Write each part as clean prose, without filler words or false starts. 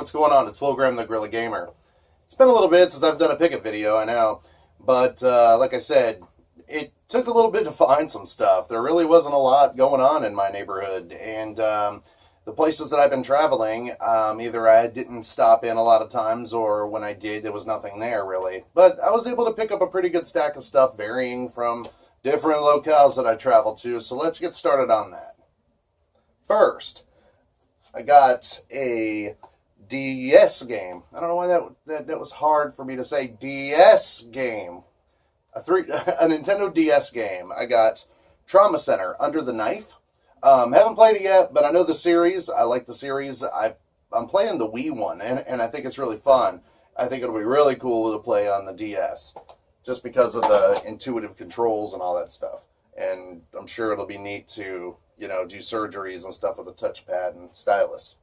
what's going on? It's Fulgram the Guerrilla Gamer. It's been a little bit since I've done a pickup video, I know. But like I said, it took a little bit to find some stuff. There really wasn't a lot going on in my neighborhood. And the places that I've been traveling, either I didn't stop in a lot of times, or when I did, there was nothing there really. But I was able to pick up a pretty good stack of stuff varying from different locales that I traveled to. So let's get started on that. First, I got a DS game. I don't know why that was hard for me to say. DS game. A Nintendo DS game. I got Trauma Center, Under the Knife. Haven't played it yet, but I know the series. I like the series. I'm playing the Wii one, and I think it's really fun. I think it'll be really cool to play on the DS, just because of the intuitive controls and all that stuff. And I'm sure it'll be neat to, do surgeries and stuff with a touchpad and stylus.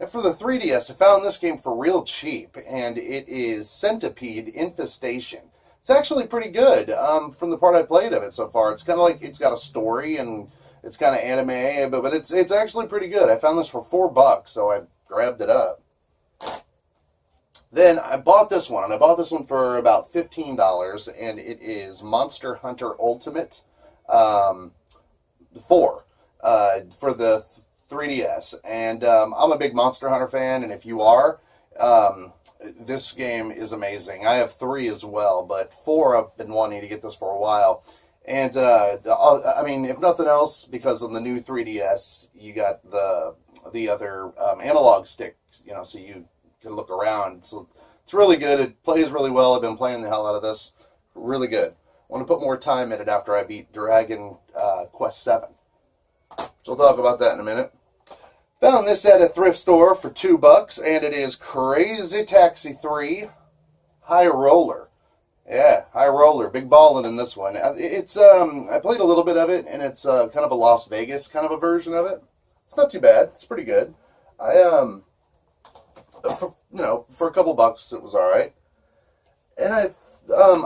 And for the 3DS, I found this game for real cheap, and it is Centipede Infestation. It's actually pretty good from the part I played of it so far. It's kind of like it's got a story and it's kind of anime, but it's actually pretty good. I found this for $4, so I grabbed it up. Then I bought this one, and I bought this one for about $15, and it is Monster Hunter Ultimate 4 for the 3DS. And I'm a big Monster Hunter fan, and if you are, this game is amazing. I have 3 as well, but 4 I've been wanting to get this for a while. And, I mean, if nothing else, because on the new 3DS, you got the other analog stick, so you can look around. So it's really good. It plays really well. I've been playing the hell out of this. Really good. I want to put more time in it after I beat Dragon Quest 7. So we'll talk about that in a minute. Found this at a thrift store for $2, and it is Crazy Taxi 3 High Roller. Yeah, High Roller, big ballin' in this one. It's I played a little bit of it, and it's kind of a Las Vegas kind of a version of it. It's not too bad. It's pretty good. For a couple bucks, it was all right. And I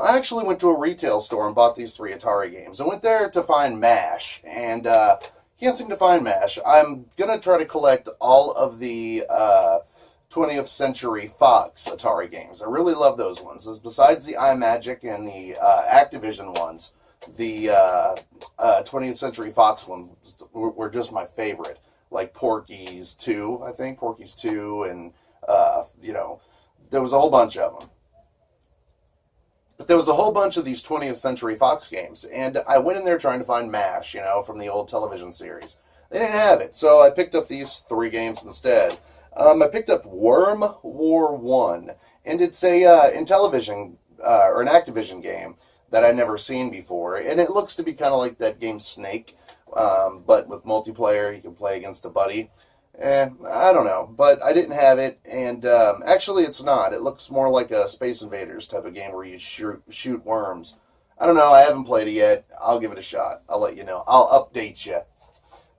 actually went to a retail store and bought these 3 Atari games. I went there to find MASH, and can't seem to find MASH. I'm going to try to collect all of the 20th Century Fox Atari games. I really love those ones. Besides the iMagic and the Activision ones, the 20th Century Fox ones were just my favorite. Like Porky's 2, I think. Porky's 2, and, there was a whole bunch of them. But there was a whole bunch of these 20th Century Fox games, and I went in there trying to find MASH, from the old television series. They didn't have it, so I picked up these 3 games instead. I picked up Worm War 1, and it's a Intellivision, or an Activision game that I'd never seen before, and it looks to be kind of like that game Snake, but with multiplayer. You can play against a buddy. I don't know, but I didn't have it, and actually it's not. It looks more like a Space Invaders type of game where you shoot worms. I don't know, I haven't played it yet. I'll give it a shot. I'll let you know. I'll update you.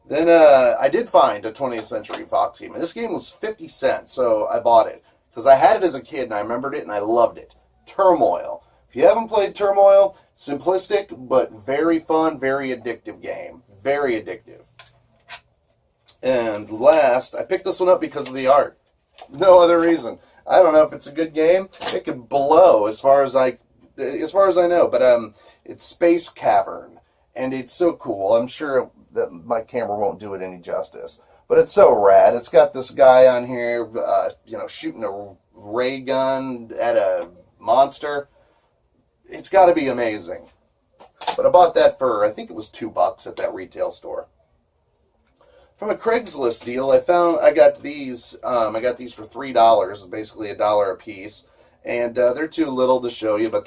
Then I did find a 20th Century Fox game, and this game was 50 cents, so I bought it, because I had it as a kid, and I remembered it, and I loved it. Turmoil. If you haven't played Turmoil, simplistic, but very fun, very addictive game. Very addictive. And last, I picked this one up because of the art. No other reason. I don't know if it's a good game. It could blow as far as I know, but it's Space Cavern, and it's so cool. I'm sure that my camera won't do it any justice, but it's so rad. It's got this guy on here, shooting a ray gun at a monster. It's got to be amazing. But I bought that for, I think it was $2 at that retail store. From a Craigslist deal, I got these for $3, basically $1 a piece, and they're too little to show you, but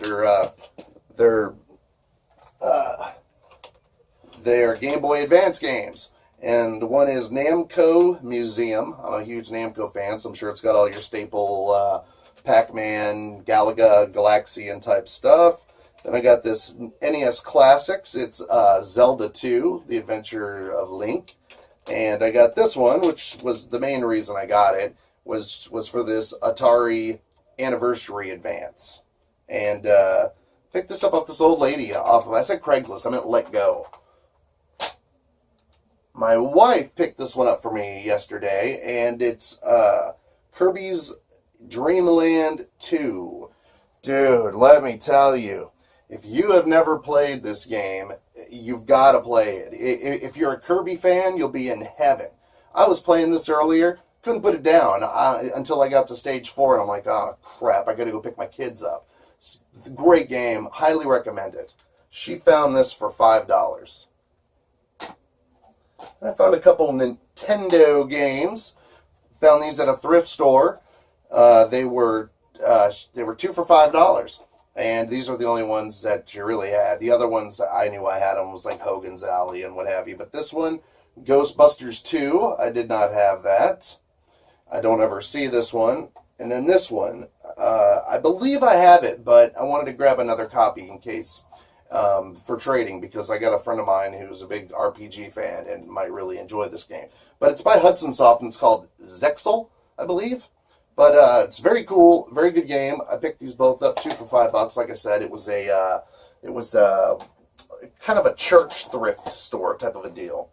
they're Game Boy Advance games, and one is Namco Museum. I'm a huge Namco fan, so I'm sure it's got all your staple Pac-Man, Galaga, Galaxian type stuff. Then I got this NES Classics. It's Zelda 2, The Adventure of Link. And I got this one, which was the main reason I got it, was for this Atari Anniversary Advance. And picked this up off this old lady I said Craigslist, I meant Let Go. My wife picked this one up for me yesterday, and it's Kirby's Dream Land 2. Dude, let me tell you, if you have never played this game, you've got to play it. If you're a Kirby fan, you'll be in heaven. I was playing this earlier, couldn't put it down until I got to stage 4, and I'm like, oh, crap, I got to go pick my kids up. Great game, highly recommend it. She found this for $5. I found a couple Nintendo games. Found these at a thrift store. They were 2 for $5, and these are the only ones that she really had. The other ones I knew I had them was like Hogan's Alley and what have you. But this one, Ghostbusters 2, I did not have that. I don't ever see this one. And then this one, I believe I have it, but I wanted to grab another copy in case for trading, because I got a friend of mine who's a big RPG fan and might really enjoy this game. But it's by Hudson Soft, and it's called Zexal, I believe. But it's very cool, very good game. I picked these both up, 2 for $5. Like I said, it was kind of a church thrift store type of a deal.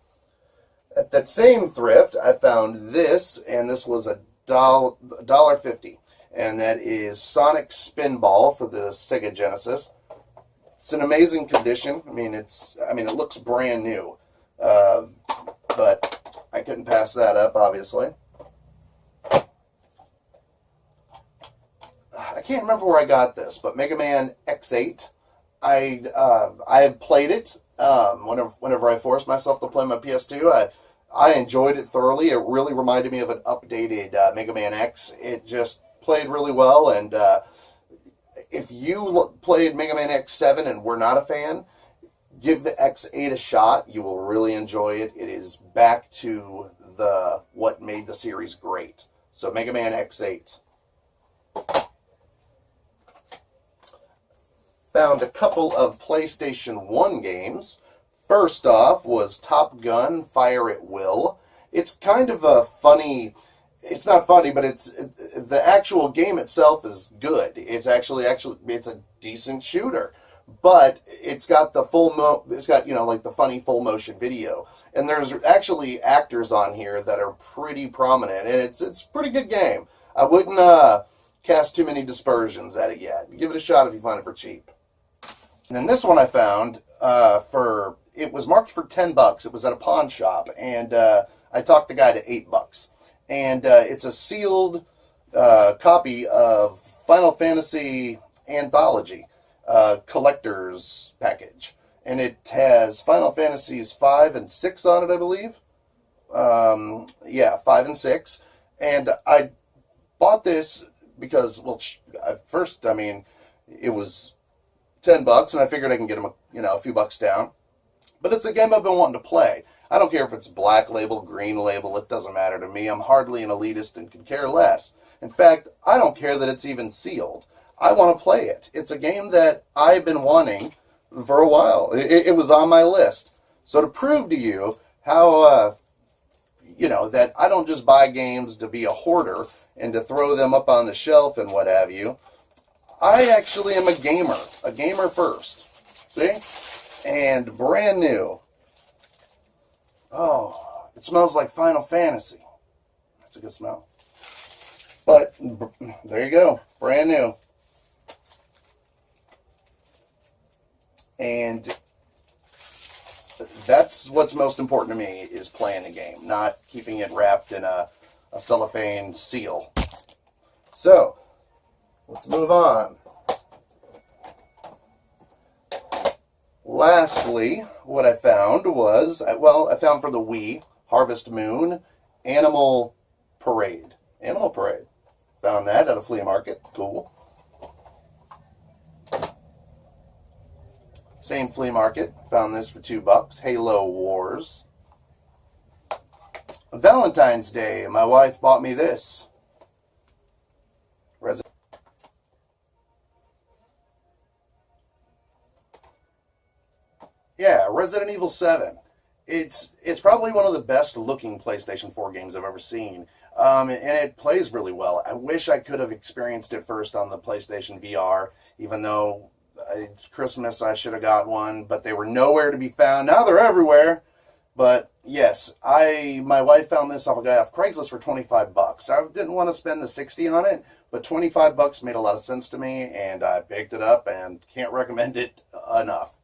At that same thrift, I found this, and this was $1.50, and that is Sonic Spinball for the Sega Genesis. It's in amazing condition. I mean, it looks brand new, but I couldn't pass that up, obviously. I can't remember where I got this, but Mega Man X8. I have played it whenever I forced myself to play my PS2. I enjoyed it thoroughly. It really reminded me of an updated Mega Man X. It just played really well, and if you played Mega Man X7 and were not a fan, give the X8 a shot. You will really enjoy it. It is back to what made the series great. So Mega Man X8. Found a couple of PlayStation 1 games. First off was Top Gun Fire at Will. It's kind of a funny... It's not funny, but the actual game itself is good. It's actually it's a decent shooter, but it's got the like the funny full motion video, and there's actually actors on here that are pretty prominent, and it's a pretty good game. I wouldn't cast too many dispersions at it yet. Give it a shot if you find it for cheap. And then this one I found it was marked for $10. It was at a pawn shop, and I talked the guy to $8. And it's a sealed copy of Final Fantasy Anthology collector's package. And it has Final Fantasies 5 and 6 on it, I believe. 5 and 6. And I bought this because, well, at first, it was $10, and I figured I can get them a few bucks down. But it's a game I've been wanting to play. I don't care if it's black label, green label, it doesn't matter to me. I'm hardly an elitist and could care less. In fact, I don't care that it's even sealed. I want to play it. It's a game that I've been wanting for a while. It was on my list. So to prove to you how, that I don't just buy games to be a hoarder and to throw them up on the shelf and what have you, I actually am a gamer first. See? And brand new. Oh, it smells like Final Fantasy. That's a good smell. But there you go, brand new. And that's what's most important to me, is playing the game, not keeping it wrapped in a cellophane seal. So, let's move on. Lastly, what I found was, I found for the Wii, Harvest Moon, Animal Parade. Found that at a flea market. Cool. Same flea market. Found this for $2. Halo Wars. Valentine's Day, my wife bought me this. Resident Evil 7. It's probably one of the best looking PlayStation 4 games I've ever seen. And it plays really well. I wish I could have experienced it first on the PlayStation VR, even though Christmas I should have got one, but they were nowhere to be found. Now they're everywhere. But, Yes, my wife found this off a guy off Craigslist for 25 bucks. I didn't want to spend the 60 on it, but 25 bucks made a lot of sense to me, and I picked it up and can't recommend it enough.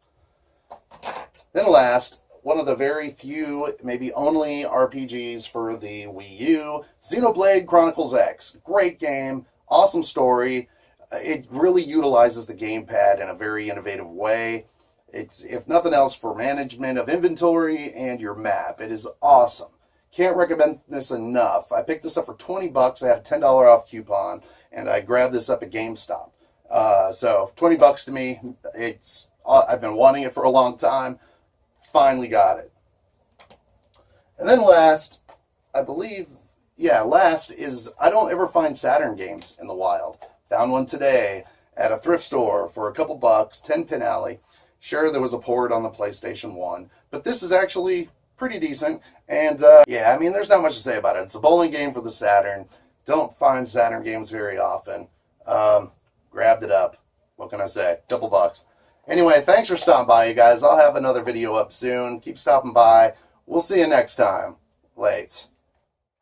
Then last, one of the very few, maybe only RPGs for the Wii U, Xenoblade Chronicles X. Great game, awesome story. It really utilizes the gamepad in a very innovative way. It's, if nothing else, for management of inventory and your map. It is awesome. Can't recommend this enough. I picked this up for 20 bucks. I had a $10 off coupon, and I grabbed this up at GameStop. So 20 bucks to me. I've been wanting it for a long time. Finally got it. And then last, last is I don't ever find Saturn games in the wild. Found one today at a thrift store for a couple bucks, 10 Pin Alley. Sure, there was a port on the PlayStation 1, but this is actually pretty decent. And yeah, I mean, there's not much to say about it. It's a bowling game for the Saturn. Don't find Saturn games very often. Grabbed it up. What can I say? Couple bucks. Anyway, thanks for stopping by, you guys. I'll have another video up soon. Keep stopping by. We'll see you next time. Lates.